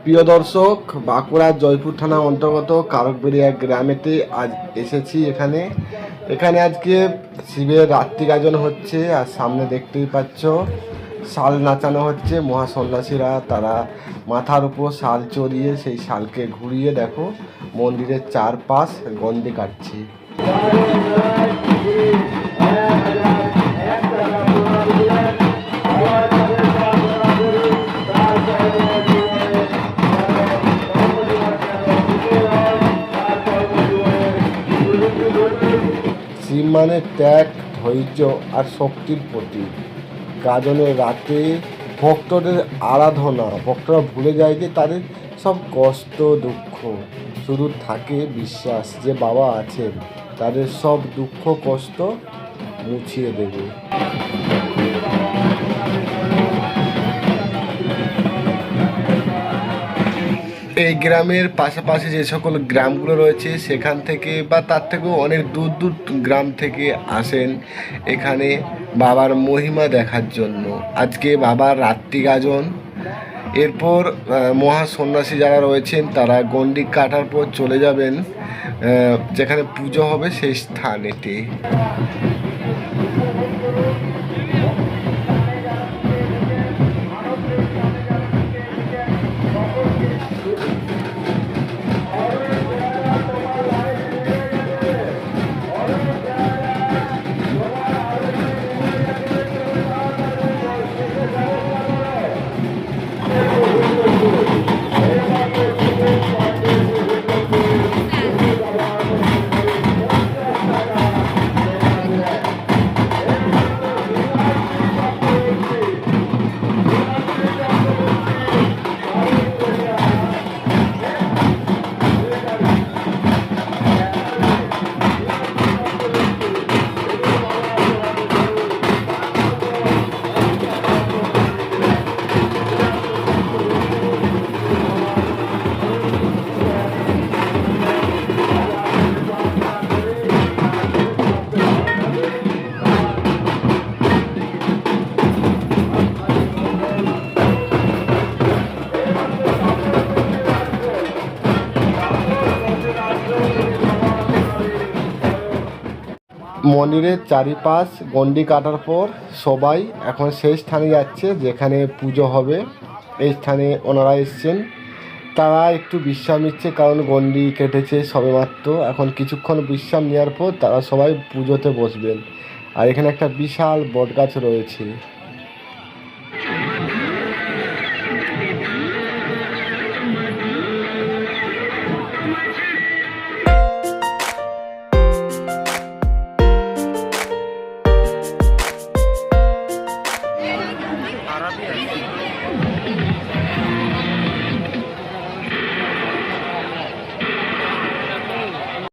প্রিয় দর্শক, বাঁকুড়ার জয়পুর থানা অন্তর্গত কারকবেড়িয়া গ্রামেতে আজ এসেছি। এখানে আজকে শিবের রাত্রি গাজন হচ্ছে। আর সামনে দেখতেই পাচ্ছ শাল নাচানো হচ্ছে। মহাসন্ন্যাসীরা তারা মাথার উপর শাল চড়িয়ে সেই শালকে ঘুরিয়ে দেখো মন্দিরের চারপাশ গন্ডি কাটছে। শিব মানে ত্যাগ, ধৈর্য আর শক্তির প্রতীক। গাজনের রাতে ভক্তদের আরাধনা, ভক্তরা ভুলে যায় যে তাদের সব কষ্ট দুঃখ, শুধু থাকে বিশ্বাস যে বাবা আছেন, তাদের সব দুঃখ কষ্ট মুছিয়ে দেবে। এই গ্রামের পাশাপাশি যে সকল গ্রামগুলো রয়েছে সেখান থেকে বা তার থেকেও অনেক দূর দূর গ্রাম থেকে আসেন এখানে বাবার মহিমা দেখার জন্য। আজকে বাবার রাত্রি গাজন, এরপর মহাসন্ন্যাসী যারা রয়েছেন তারা গন্ডি কাটার পর চলে যাবেন যেখানে পুজো হবে সেই স্থানেতে। মন্দিরের চারিপাশ গন্ডি কাটার পর সবাই এখন সেই স্থানে যাচ্ছে যেখানে পুজো হবে। এই স্থানে ওনারা এসছেন, তারা একটু বিশ্রাম নিচ্ছে কারণ গন্ডি কেটেছে সবেমাত্র। এখন কিছুক্ষণ বিশ্রাম নেওয়ার পর তারা সবাই পুজোতে বসবেন। আর এখানে একটা বিশাল বটগাছ রয়েছে।